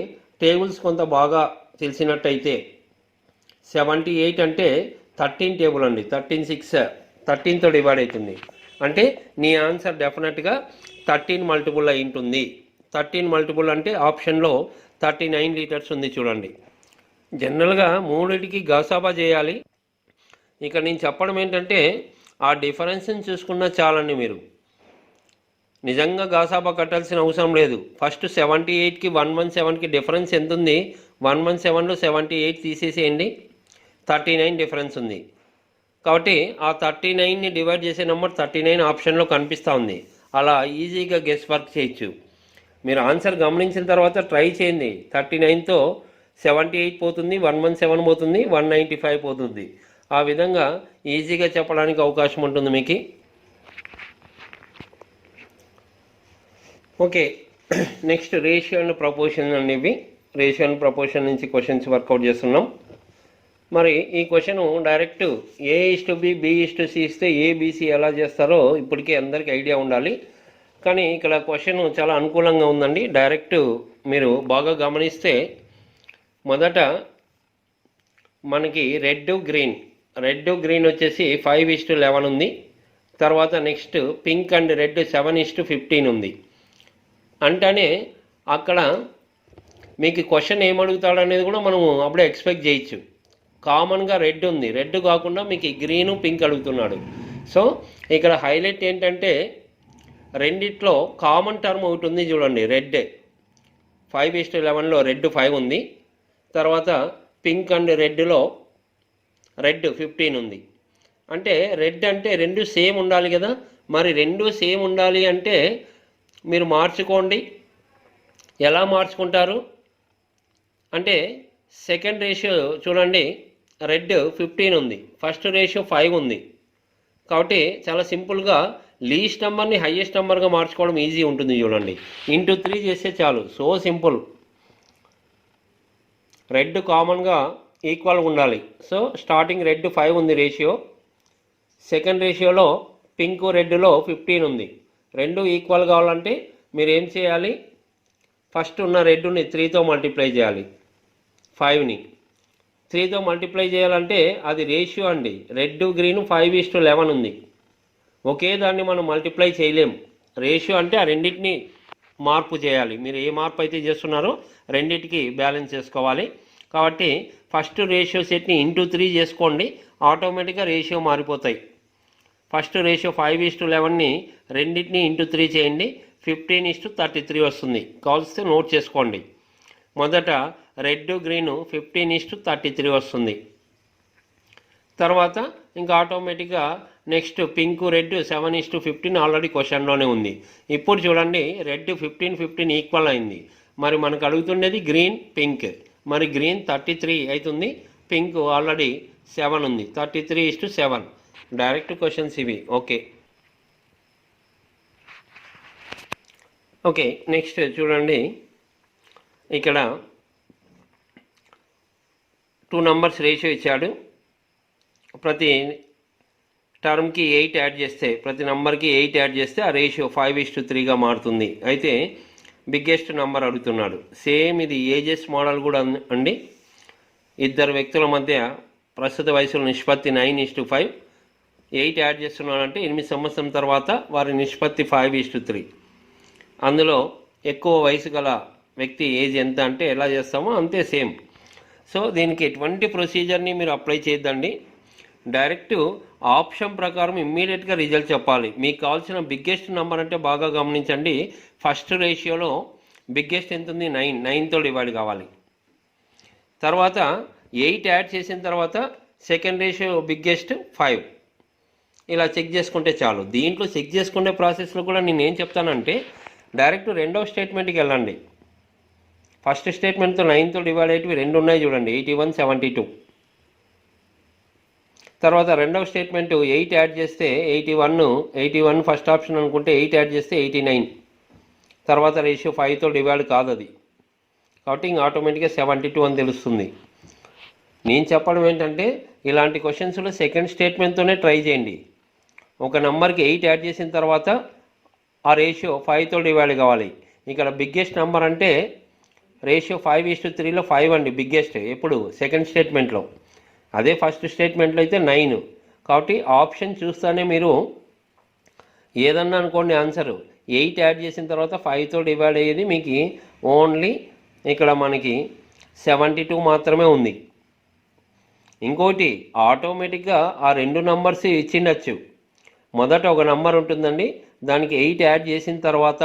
టేబుల్స్ కొంత బాగా తెలిసినట్టయితే 78 అంటే 13 టేబుల్ అండి. 13 6 13తో డివైడ్ అవుతుంది అంటే నీ ఆన్సర్ డెఫినెట్గా 13 మల్టిపుల్ అయి ఉంటుంది. 13 మల్టిపుల్ అంటే ఆప్షన్లో 39 లీటర్స్ ఉంది. చూడండి, జనరల్గా మూడింటికి గాసాబా చేయాలి. ఇక నేను చెప్పడం ఏంటంటే ఆ డిఫరెన్స్ని చూసుకున్నా చాలండి. మీరు నిజంగా గాసాబా కట్టాల్సిన అవసరం లేదు. ఫస్ట్ 78కి 117కి డిఫరెన్స్ ఎంత ఉంది? 117లో 78 తీసేసేయండి, 39 డిఫరెన్స్ ఉంది. కాబట్టి ఆ 39ని డివైడ్ చేసే నెంబర్ 39 ఆప్షన్లో కనిపిస్తూ ఉంది. అలా ఈజీగా గెస్ వర్క్ చేయొచ్చు. మీరు ఆన్సర్ గమనించిన తర్వాత ట్రై చేయండి. 39తో 78 పోతుంది, 117 పోతుంది, 195 పోతుంది. ఆ విధంగా ఈజీగా చెప్పడానికి అవకాశం ఉంటుంది మీకు. Okay, next ratio and proportion అండి. ఇవి రేషియో అండ్ ప్రపోర్షన్ నుంచి క్వశ్చన్స్ వర్కౌట్ చేస్తున్నాం. మరి ఈ క్వశ్చన్ డైరెక్ట్ A:B, B:C ఇస్తే ABC ఎలా చేస్తారో ఇప్పటికే అందరికీ ఐడియా ఉండాలి. కానీ ఇక్కడ క్వశ్చన్ చాలా అనుకూలంగా ఉందండి. డైరెక్ట్ మీరు బాగా గమనిస్తే మొదట మనకి రెడ్ గ్రీన్ వచ్చేసి 5:11 ఉంది. తర్వాత నెక్స్ట్ పింక్ అండ్ రెడ్ 7:15 ఉంది. అంటేనే అక్కడ మీకు క్వశ్చన్ ఏమడుగుతాడు అనేది కూడా మనం అప్పుడే ఎక్స్పెక్ట్ చేయొచ్చు. కామన్గా రెడ్ ఉంది, రెడ్ కాకుండా మీకు గ్రీను పింక్ అడుగుతున్నాడు. సో ఇక్కడ హైలైట్ ఏంటంటే రెండిట్లో కామన్ టర్మ్ ఒకటి ఉంది. చూడండి, రెడ్ 5:11లో రెడ్ 5 ఉంది. తర్వాత పింక్ అండ్ రెడ్లో రెడ్ 15 ఉంది. అంటే రెడ్ అంటే రెండు సేమ్ ఉండాలి కదా. మరి రెండు సేమ్ ఉండాలి అంటే మీరు మార్చుకోండి. ఎలా మార్చుకుంటారు అంటే సెకండ్ రేషియో చూడండి, రెడ్ 15 ఉంది, ఫస్ట్ రేషియో 5 ఉంది. కాబట్టి చాలా సింపుల్గా లీస్ట్ నెంబర్ని హైయెస్ట్ నెంబర్గా మార్చుకోవడం ఈజీ ఉంటుంది. చూడండి, ఇంటూ 3 చేస్తే చాలు. So simple. రెడ్ కామన్గా ఈక్వల్గా ఉండాలి. సో స్టార్టింగ్ రెడ్ 5 ఉంది రేషియో, సెకండ్ రేషియోలో పింక్ రెడ్లో 15 ఉంది. రెండు ఈక్వల్ కావాలంటే మీరు ఏం చేయాలి? ఫస్ట్ ఉన్న రెడ్ని 3తో మల్టిప్లై చేయాలి. 5ని 3తో మల్టిప్లై చేయాలంటే అది రేషియో అండి. రెడ్ గ్రీన్ 5:11 ఉంది. ఒకే దాన్ని మనం మల్టిప్లై చేయలేం. రేషియో అంటే ఆ రెండింటిని మార్పు చేయాలి. మీరు ఏ మార్పు అయితే చేస్తున్నారో రెండింటికి బ్యాలెన్స్ చేసుకోవాలి. కాబట్టి ఫస్ట్ రేషియో సెట్ని ఇంటూ 3 చేసుకోండి, ఆటోమేటిక్గా రేషియో మారిపోతాయి. ఫస్ట్ రేషియో 5:11ని రెండింటిని ఇంటూ 3 చేయండి, 15:33 వస్తుంది. కావాల్సి నోట్ చేసుకోండి. మొదట రెడ్ గ్రీను 15:33 వస్తుంది. తర్వాత ఇంకా ఆటోమేటిక్గా నెక్స్ట్ పింక్ రెడ్ 7:15 ఆల్రెడీ క్వశ్చన్లోనే ఉంది. ఇప్పుడు చూడండి, రెడ్ 15 ఈక్వల్ అయింది. మరి మనకు అడుగుతుండేది గ్రీన్ పింక్. మరి గ్రీన్ 33 అవుతుంది, పింక్ ఆల్రెడీ 7 ఉంది. 33:7 డైరెక్ట్ క్వశ్చన్స్ ఇవి. ఓకే, నెక్స్ట్ చూడండి, ఇక్కడ 2 నంబర్స్ రేషియో ఇచ్చాడు. ప్రతి టర్మ్కి 8 యాడ్ చేస్తే, ప్రతి నెంబర్కి 8 యాడ్ చేస్తే ఆ రేషియో 5:3గా మారుతుంది. అయితే బిగ్గెస్ట్ నెంబర్ అడుగుతున్నాడు. సేమ్ ఇది ఏజెస్ మోడల్ కూడా అండి. ఇద్దరు వ్యక్తుల మధ్య ప్రస్తుత వయసుల నిష్పత్తి 9:5. 8 యాడ్ చేస్తున్నాడంటే 8 సంవత్సరం తర్వాత వారి నిష్పత్తి 5:3. అందులో ఎక్కువ వయసు గల వ్యక్తి ఏజ్ ఎంత అంటే ఎలా చేస్తామో అంతే సేమ్. సో దీనికి ఎటువంటి ప్రొసీజర్ని మీరు అప్లై చేయొద్దండి. డైరెక్ట్ ఆప్షన్ ప్రకారం ఇమ్మీడియట్గా రిజల్ట్ చెప్పాలి. మీకు కావాల్సిన బిగ్గెస్ట్ నెంబర్ అంటే బాగా గమనించండి. ఫస్ట్ రేషియోలో బిగ్గెస్ట్ ఎంత ఉంది? 9తో డివైడ్ కావాలి. తర్వాత 8 యాడ్ చేసిన తర్వాత సెకండ్ రేషియో బిగ్గెస్ట్ 5. ఇలా చెక్ చేసుకుంటే చాలు. దీంట్లో చెక్ చేసుకునే ప్రాసెస్లో కూడా నేను ఏం చెప్తానంటే డైరెక్ట్ రెండవ స్టేట్మెంట్కి వెళ్ళండి. ఫస్ట్ స్టేట్మెంట్తో 9తో డివైడ్ అయ్యేవి రెండు ఉన్నాయి చూడండి, 81, 72. తర్వాత రెండవ స్టేట్మెంట్ 8 యాడ్ చేస్తే 81 ఫస్ట్ ఆప్షన్ అనుకుంటే 8 యాడ్ చేస్తే 89. తర్వాత రేషియో 5తో డివైడ్ కాదు అది, కాబట్టి ఇంక ఆటోమేటిక్గా 72 అని తెలుస్తుంది. నేను చెప్పడం ఏంటంటే ఇలాంటి క్వశ్చన్స్లో సెకండ్ స్టేట్మెంట్తోనే ట్రై చేయండి. ఒక నెంబర్కి 8 యాడ్ చేసిన తర్వాత ఆ రేషియో 5తో డివైడ్ కావాలి. ఇక్కడ బిగ్గెస్ట్ నెంబర్ అంటే రేషియో 5:3లో 5 అండి బిగ్గెస్ట్ ఎప్పుడు సెకండ్ స్టేట్మెంట్లో. అదే ఫస్ట్ స్టేట్మెంట్లో అయితే 9. కాబట్టి ఆప్షన్ చూస్తూనే మీరు ఏదన్నా అనుకోండి ఆన్సరు 8 యాడ్ చేసిన తర్వాత 5తో డివైడ్ అయ్యేది మీకు ఓన్లీ ఇక్కడ మనకి 72 మాత్రమే ఉంది. ఇంకోటి ఆటోమేటిక్గా ఆ రెండు నంబర్స్ ఇచ్చిండొచ్చు. మొదట ఒక నంబర్ ఉంటుందండి, దానికి 8 యాడ్ చేసిన తర్వాత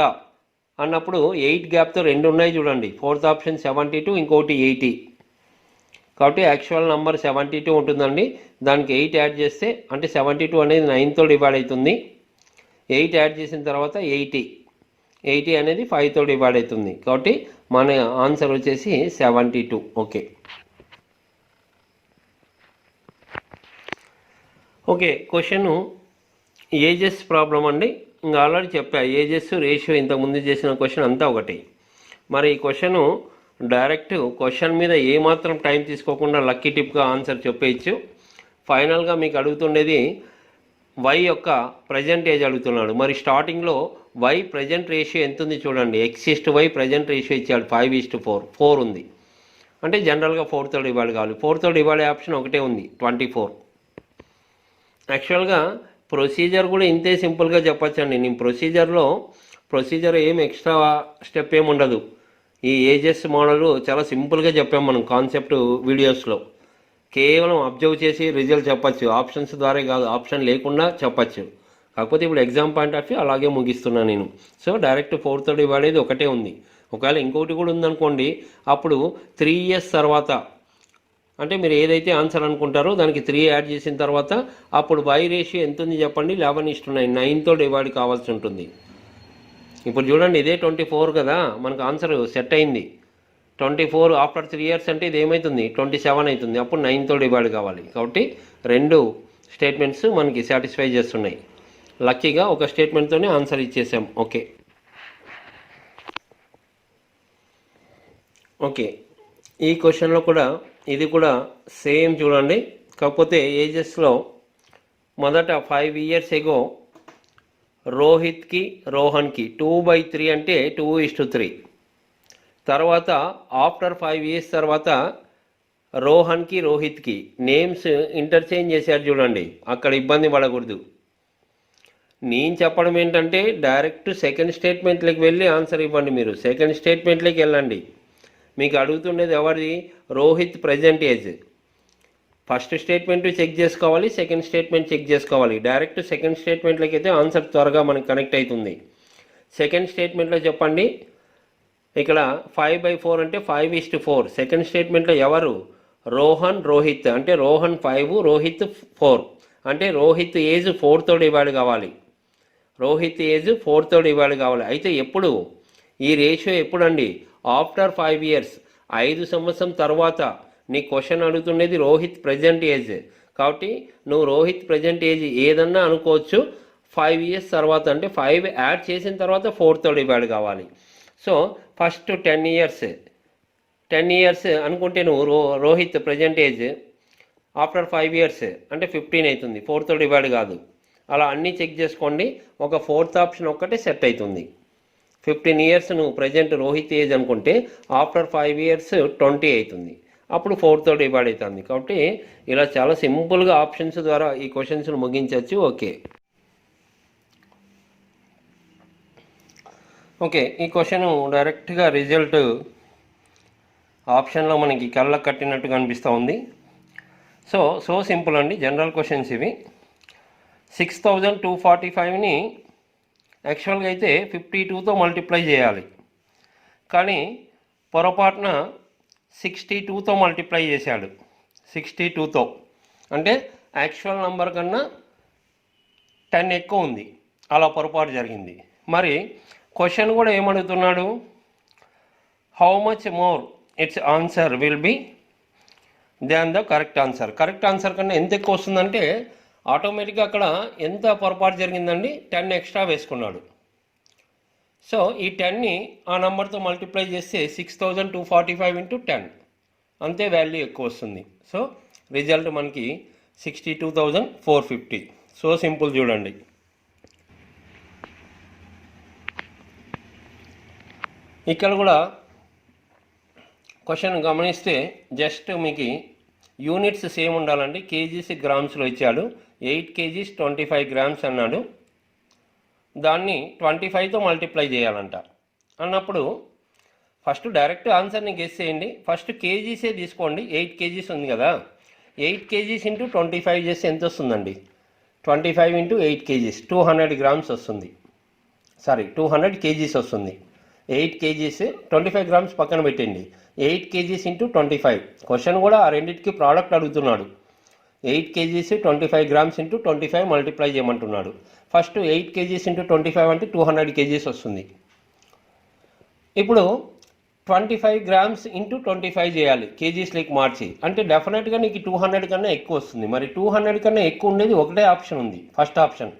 అన్నప్పుడు 8 గ్యాప్తో 2 ఉన్నాయి చూడండి. ఫోర్త్ ఆప్షన్ 72, ఇంకోటి 80. కాబట్టి యాక్చువల్ నెంబర్ 72 ఉంటుందండి. దానికి 8 యాడ్ చేస్తే అంటే 72 అనేది 9తో డివైడ్ అవుతుంది. 8 యాడ్ చేసిన తర్వాత 80 అనేది 5తో డివైడ్ అవుతుంది. కాబట్టి మన ఆన్సర్ వచ్చేసి 72. Okay okay question ages problem అండి. ఇంకా ఆల్రెడీ చెప్పా ఏజెస్ రేషియో ఇంతకుముందు చేసిన క్వశ్చన్ అంతా ఒకటి. మరి ఈ క్వశ్చన్ డైరెక్ట్ క్వశ్చన్ మీద ఏమాత్రం టైం తీసుకోకుండా లక్కీ టిప్గా ఆన్సర్ చెప్పేయచ్చు. ఫైనల్గా మీకు అడుగుతుండేది వై యొక్క ప్రజెంట్ ఏజ్ అడుగుతున్నాడు. మరి స్టార్టింగ్లో వై ప్రజెంట్ రేషియో ఎంత ఉంది చూడండి. x/y ప్రజెంట్ రేషియో ఇచ్చాడు 5:4 ఉంది. అంటే జనరల్గా 4తో డివైడ్ కావాలి. 4తో డివైడ్ ఆప్షన్ ఒకటే ఉంది 24. యాక్చువల్గా ప్రొసీజర్ కూడా ఇంతే సింపుల్గా చెప్పచ్చండి. నేను ప్రొసీజర్ ఏం ఎక్స్ట్రా స్టెప్ ఏమి ఉండదు. ఈ ఏజెస్ మోడల్ చాలా సింపుల్గా చెప్పాం మనం కాన్సెప్ట్ వీడియోస్లో. కేవలం అబ్జర్వ్ చేసి రిజల్ట్ చెప్పచ్చు. ఆప్షన్స్ ద్వారా కాదు, ఆప్షన్ లేకుండా చెప్పచ్చు. కాకపోతే ఇప్పుడు ఎగ్జామ్ పాయింట్ ఆఫ్ వ్యూ అలాగే ముగిస్తున్నాను నేను. సో డైరెక్ట్ 4తో డివైడ్ అయ్యేది ఒకటే ఉంది. ఒకవేళ ఇంకోటి కూడా ఉందనుకోండి, అప్పుడు 3 years తర్వాత అంటే మీరు ఏదైతే ఆన్సర్ అనుకుంటారో దానికి 3 యాడ్ చేసిన తర్వాత అప్పుడు వై రేషియో ఎంత ఉంది చెప్పండి. 11:9 9తో డివైడ్ కావాల్సి ఉంటుంది. ఇప్పుడు చూడండి ఇదే 24 కదా, మనకు ఆన్సర్ సెట్ అయింది. 24 ఆఫ్టర్ 3 years అంటే ఇది ఏమవుతుంది 27 అవుతుంది. అప్పుడు 9తో డివైడ్ కావాలి. కాబట్టి రెండు స్టేట్మెంట్స్ మనకి సాటిస్ఫై చేస్తున్నాయి. లక్కీగా ఒక స్టేట్మెంట్తోనే ఆన్సర్ ఇచ్చేసాం. ఓకే ఓకే ఈ క్వశ్చన్లో కూడా ఇది కూడా సేమ్ చూడండి. కాకపోతే ఏజెస్లో మొదట 5 years ఎగో రోహన్కి 2/3 అంటే 2:3. తర్వాత ఆఫ్టర్ 5 years తర్వాత రోహిత్కి నేమ్స్ ఇంటర్చేంజ్ చేశారు చూడండి. అక్కడ ఇబ్బంది పడకూడదు. నేను చెప్పడం ఏంటంటే డైరెక్ట్ సెకండ్ స్టేట్మెంట్లోకి వెళ్ళి ఆన్సర్ ఇవ్వండి. మీరు సెకండ్ స్టేట్మెంట్లోకి వెళ్ళండి. మీకు అడుగుతుండేది ఎవరిది Rohit present age. First statement check చేసుకోవాలి, సెకండ్ స్టేట్మెంట్ చెక్ చేసుకోవాలి. డైరెక్ట్ సెకండ్ స్టేట్మెంట్లోకి అయితే ఆన్సర్ త్వరగా మనకు కనెక్ట్ అవుతుంది. సెకండ్ స్టేట్మెంట్లో చెప్పండి. ఇక్కడ 5/4 అంటే 5:4. సెకండ్ స్టేట్మెంట్లో ఎవరు రోహిత్ అంటే రోహన్ 5 రోహిత్ 4 అంటే రోహిత్ ఏజ్ 4తో డివైడ్ కావాలి. అయితే ఎప్పుడు ఈ రేషియో ఎప్పుడండి ఆఫ్టర్ 5 years 5 సంవత్సరం తర్వాత నీ క్వశ్చన్ అడుగుతుండేది రోహిత్ ప్రజెంట్ ఏజ్. కాబట్టి నువ్వు రోహిత్ ప్రజెంట్ ఏజ్ ఏదన్నా అనుకోవచ్చు. 5 years తర్వాత అంటే 5 యాడ్ చేసిన తర్వాత 4తో డివైడ్ కావాలి. సో ఫస్ట్ 10 years అనుకుంటే నువ్వు Rohit present age after 5 years అంటే 15 అవుతుంది. 4తో డివైడ్ కాదు. అలా అన్నీ చెక్ చేసుకోండి. ఒక 4th ఆప్షన్ ఒక్కటే సెట్ అవుతుంది. 15 years నువ్వు ప్రజెంట్ రోహిత్ ఏజ్ అనుకుంటే ఆఫ్టర్ 5 years 20 అవుతుంది. అప్పుడు 4తో డివైడ్ అవుతుంది. కాబట్టి ఇలా చాలా సింపుల్గా ఆప్షన్స్ ద్వారా ఈ క్వశ్చన్స్ను ముగించవచ్చు. ఓకే ఈ క్వశ్చన్ డైరెక్ట్గా రిజల్ట్ ఆప్షన్లో మనకి కళ్ళకు కట్టినట్టుగా అనిపిస్తూ ఉంది. సో సింపుల్ అండి. జనరల్ క్వశ్చన్స్ ఇవి. 6245ని యాక్చువల్గా అయితే 52తో మల్టిప్లై చేయాలి. కానీ పొరపాటున 62తో మల్టిప్లై చేశాడు. 62తో అంటే యాక్చువల్ నెంబర్ కన్నా 10 ఎక్కువ ఉంది. అలా పొరపాటు జరిగింది. మరి క్వశ్చన్ కూడా ఏమడుగుతున్నాడు, how much more it's answer will be than the correct answer. Correct answer కన్నా ఎంత ఎక్కువ వస్తుందంటే ఆటోమేటిక్గా అక్కడ ఎంత పొరపాటు జరిగిందండి, 10 ఎక్స్ట్రా వేసుకున్నాడు. సో ఈ 10ని ఆ నెంబర్తో మల్టిప్లై చేస్తే 6245 ఇంటూ 10 అంతే వాల్యూ ఎక్కువ వస్తుంది. సో రిజల్ట్ మనకి 62,450. సో సింపుల్ చూడండి. ఇక్కడ కూడా క్వశ్చన్ గమనిస్తే జస్ట్ మీకు యూనిట్స్ సేమ్ ఉండాలండి. కేజీస్ గ్రామ్స్లో ఇచ్చాడు. 8 kgs 25 grams అన్నాడు. దాన్ని 25తో మల్టిప్లై చేయాలంట అన్నప్పుడు ఫస్ట్ డైరెక్ట్ ఆన్సర్ని గెస్ చేయండి. ఫస్ట్ కేజీసే తీసుకోండి. 8 kgs ఉంది కదా, 8 kgs ఇంటూ 25 చేస్తే ఎంత వస్తుందండి? 25 ఇంటూ 8 kgs 200 grams వస్తుంది. 200 kgs వస్తుంది. 8 kgs 25 grams పక్కన పెట్టండి. 8 kgs ఇంటూ 25. క్వశ్చన్ కూడా ఆ రెండింటికి ప్రోడక్ట్ అడుగుతున్నాడు. 8 kgs 25 grams ఇంటూ 25 మల్టిప్లై చేయమంటున్నాడు. ఫస్ట్ 8 kgs ఇంటూ 25 అంటే 200 kgs వస్తుంది. ఇప్పుడు 25 grams ఇంటూ 25 చేయాలి కేజీస్లోకి మార్చి, అంటే డెఫినెట్గా నీకు 200 కన్నా ఎక్కువ వస్తుంది. మరి 200 కన్నా ఎక్కువ ఉండేది ఒకటే ఆప్షన్ ఉంది, ఫస్ట్ ఆప్షన్.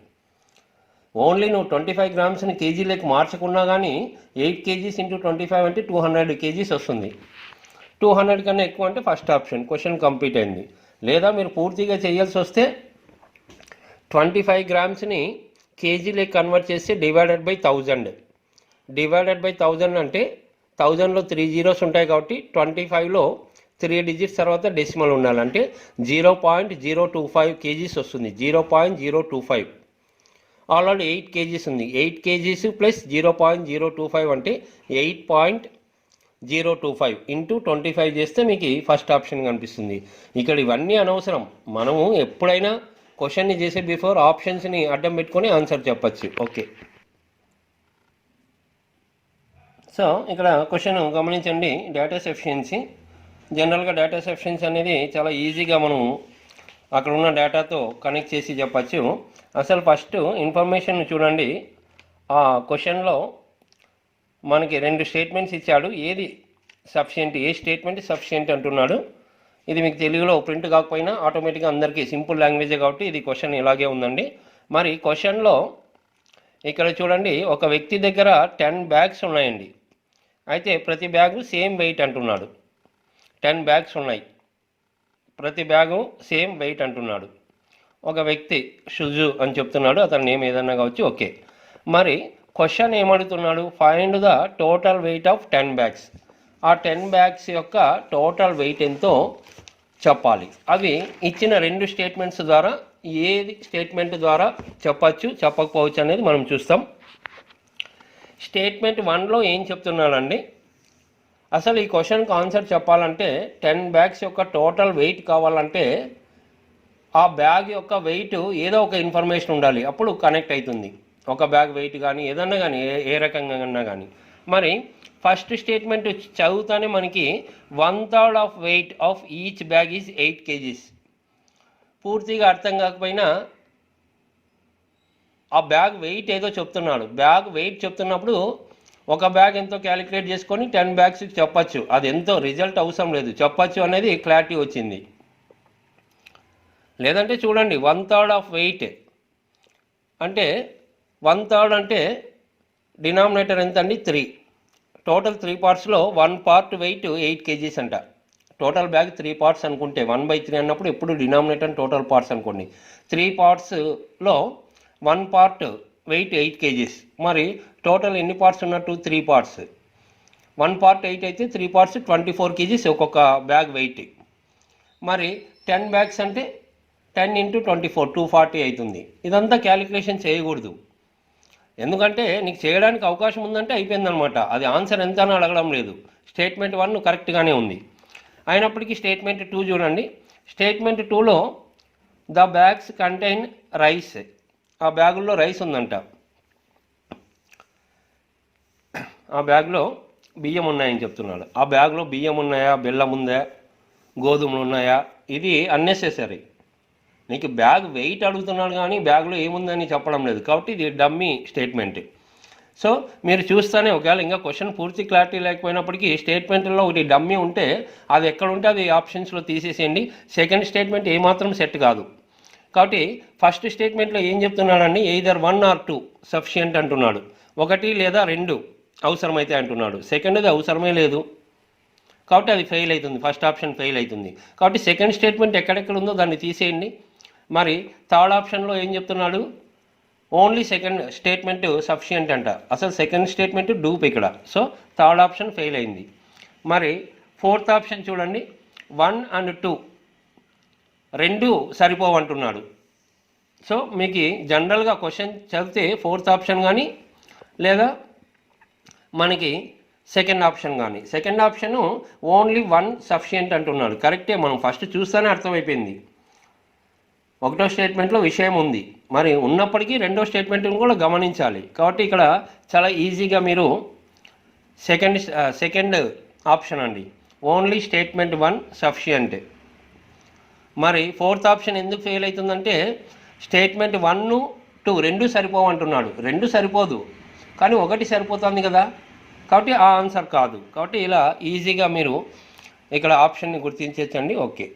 ఓన్లీ నువ్వు 25 గ్రామ్స్ని కేజీలోకి మార్చకున్నా కానీ 8 kgs ఇంటూ 25 అంటే 200 kgs వస్తుంది. 200 కన్నా ఎక్కువ అంటే ఫస్ట్ ఆప్షన్. క్వశ్చన్ కంప్లీట్ అయింది. లేదా మీరు పూర్తిగా చేయాల్సి వస్తే 25 గ్రామ్స్ని కేజీలోకి కన్వర్ట్ చేస్తే డివైడెడ్ బై 1000. డివైడెడ్ బై 1000 అంటే 1000లో 3 zeros ఉంటాయి కాబట్టి 25లో 3 digits తర్వాత డెసిమల్ ఉండాలంటే 0.025 kgs వస్తుంది. 0.025. ఆల్రెడీ 8 kgs ఉంది. 8 kgs ప్లస్ 0.025 అంటే 8.025 ఇంటూ 25 చేస్తే మీకు ఫస్ట్ ఆప్షన్ కనిపిస్తుంది. ఇక్కడ ఇవన్నీ అనవసరం. మనము ఎప్పుడైనా క్వశ్చన్ని చేసే బిఫోర్ ఆప్షన్స్ని అడ్డం పెట్టుకొని ఆన్సర్ చెప్పచ్చు. ఓకే, సో ఇక్కడ క్వశ్చన్ గమనించండి. Data sufficiency. జనరల్గా డేటా సఫిషియన్సీ అనేది చాలా ఈజీగా మనం అక్కడ ఉన్న డేటాతో కనెక్ట్ చేసి చెప్పచ్చు. అసలు ఫస్ట్ ఇన్ఫర్మేషన్ చూడండి. ఆ క్వశ్చన్లో మనకి 2 స్టేట్మెంట్స్ ఇచ్చాడు. ఏది సఫిషియెంట్, ఏ స్టేట్మెంట్ సఫిషియెంట్ అంటున్నాడు. ఇది మీకు తెలుగులో ప్రింట్ కాకపోయినా ఆటోమేటిక్గా అందరికీ సింపుల్ లాంగ్వేజే కాబట్టి ఇది క్వశ్చన్ ఇలాగే ఉందండి. మరి క్వశ్చన్లో ఇక్కడ చూడండి, ఒక వ్యక్తి దగ్గర 10 bags ఉన్నాయండి. అయితే ప్రతి బ్యాగు సేమ్ వెయిట్ అంటున్నాడు. 10 bags ఉన్నాయి, ప్రతి బ్యాగు సేమ్ వెయిట్ అంటున్నాడు. ఒక వ్యక్తి షుజు అని చెప్తున్నాడు, అతని నేమ్ ఏదన్నా కావచ్చు. ఓకే, మరి క్వశ్చన్ ఏమడుగుతున్నాడు? Find the total weight of 10 bags. ఆ 10 bags యొక్క టోటల్ వెయిట్ ఎంతో చెప్పాలి. అవి ఇచ్చిన 2 స్టేట్మెంట్స్ ద్వారా ఏది స్టేట్మెంట్ ద్వారా చెప్పచ్చు చెప్పకపోవచ్చు అనేది మనం చూస్తాం. స్టేట్మెంట్ 1లో ఏం చెప్తున్నాడండి? అసలు ఈ క్వశ్చన్కి ఆన్సర్ చెప్పాలంటే 10 bags యొక్క టోటల్ వెయిట్ కావాలంటే ఆ బ్యాగ్ యొక్క వెయిట్ ఏదో ఒక ఇన్ఫర్మేషన్ ఉండాలి, అప్పుడు కనెక్ట్ అవుతుంది. ఒక బ్యాగ్ వెయిట్ కానీ ఏదన్నా కానీ ఏ రకంగా అన్నా కానీ. మరి ఫస్ట్ స్టేట్మెంట్ చదువుతానే మనకి 1/3 of weight of each bag is 8 kgs. పూర్తిగా అర్థం కాకపోయినా ఆ బ్యాగ్ వెయిట్ ఏదో చెప్తున్నాడు. బ్యాగ్ వెయిట్ చెప్తున్నప్పుడు ఒక బ్యాగ్ ఎంతో క్యాలిక్యులేట్ చేసుకొని 10 bagsకి చెప్పచ్చు. అది ఎంతో రిజల్ట్ అవసరం లేదు, చెప్పచ్చు అనేది క్లారిటీ వచ్చింది. లేదంటే చూడండి, 1/3 ఆఫ్ వెయిట్ అంటే 1/3 అంటే డినామినేటర్ ఎంత అండి? 3. టోటల్ 3 partsలో 1 part వెయిట్ 8 kgs అంట. టోటల్ బ్యాగ్ 3 parts అనుకుంటే 1/3 అన్నప్పుడు ఎప్పుడు డినామినేటర్ టోటల్ పార్ట్స్ అనుకోండి. 3 partsలో 1 part వెయిట్ 8 kgs. మరి టోటల్ ఎన్ని పార్ట్స్ ఉన్నట్టు? 3 parts. 1 part 8 అయితే 3 parts 24 kgs ఒక్కొక్క బ్యాగ్ వెయిట్. మరి 10 bags అంటే 10 into 24 240 అవుతుంది. ఇదంతా క్యాలిక్యులేషన్ చేయకూడదు, ఎందుకంటే నీకు చేయడానికి అవకాశం ఉందంటే అయిపోయిందనమాట. అది ఆన్సర్ ఎంత అని అడగడం లేదు. స్టేట్మెంట్ 1 కరెక్ట్గానే ఉంది. అయినప్పటికీ స్టేట్మెంట్ 2 చూడండి. స్టేట్మెంట్ 2లో ద బ్యాగ్స్ కంటైన్ రైస్. ఆ బ్యాగుల్లో రైస్ ఉందంట. ఆ బ్యాగ్లో బియ్యం ఉన్నాయని చెప్తున్నాడు. ఆ బ్యాగ్లో బియ్యం ఉన్నాయా, బెల్లం ఉందా, గోధుమలు ఉన్నాయా? ఇది అన్నెసెసరీ. నీకు బ్యాగ్ వెయిట్ అడుగుతున్నాడు కానీ బ్యాగ్లో ఏముందని చెప్పడం లేదు, కాబట్టి ఇది డమ్మీ స్టేట్మెంట్. సో మీరు చూస్తేనే ఒకవేళ ఇంకా క్వశ్చన్ పూర్తి క్లారిటీ లేకపోయినప్పటికీ స్టేట్మెంట్లో ఒకటి డమ్మీ ఉంటే అది ఎక్కడ ఉంటే అది ఆప్షన్స్లో తీసేసేయండి. సెకండ్ స్టేట్మెంట్ ఏమాత్రం సెట్ కాదు. కాబట్టి ఫస్ట్ స్టేట్మెంట్లో ఏం చెప్తున్నాడండి, ఎయిదర్ 1 or 2 సఫిషియంట్ అంటున్నాడు, 1 లేదా 2 అవసరమైతే అంటున్నాడు. సెకండ్ది అవసరమే లేదు కాబట్టి అది ఫెయిల్ అవుతుంది, ఫస్ట్ ఆప్షన్ ఫెయిల్ అవుతుంది. కాబట్టి సెకండ్ స్టేట్మెంట్ ఎక్కడెక్కడ ఉందో దాన్ని తీసేయండి. మరి థర్డ్ ఆప్షన్లో ఏం చెప్తున్నాడు, ఓన్లీ సెకండ్ స్టేట్మెంట్ సఫిషియంట్ అంట, అసలు సెకండ్ స్టేట్మెంట్ డూప్ ఇక్కడ. సో థర్డ్ ఆప్షన్ ఫెయిల్ అయింది. మరి ఫోర్త్ ఆప్షన్ చూడండి, 1 and 2 2 సరిపోవంటున్నాడు. సో మీకు జనరల్గా క్వశ్చన్ చదివితే ఫోర్త్ ఆప్షన్ కానీ లేదా మనకి సెకండ్ ఆప్షన్ కానీ, సెకండ్ ఆప్షను ఓన్లీ 1 సఫిషియంట్ అంటున్నాడు. కరెక్టే, మనం ఫస్ట్ చూస్తేనే అర్థమైపోయింది ఒకటో స్టేట్మెంట్లో విషయం ఉంది. మరి ఉన్నప్పటికీ రెండో స్టేట్మెంట్ని కూడా గమనించాలి. కాబట్టి ఇక్కడ చాలా ఈజీగా మీరు సెకండ్ ఆప్షన్ అండి, ఓన్లీ స్టేట్మెంట్ 1 సఫిషియంట్. మరి ఫోర్త్ ఆప్షన్ ఎందుకు ఫెయిల్ అవుతుందంటే స్టేట్మెంట్ 1, 2 2 సరిపోవంటున్నాడు. 2 సరిపోదు కానీ 1 సరిపోతుంది కదా, కాబట్టి ఆ ఆన్సర్ కాదు. కాబట్టి ఇలా ఈజీగా మీరు ఇక్కడ ఆప్షన్ని గుర్తించవచ్చండి. ఓకే.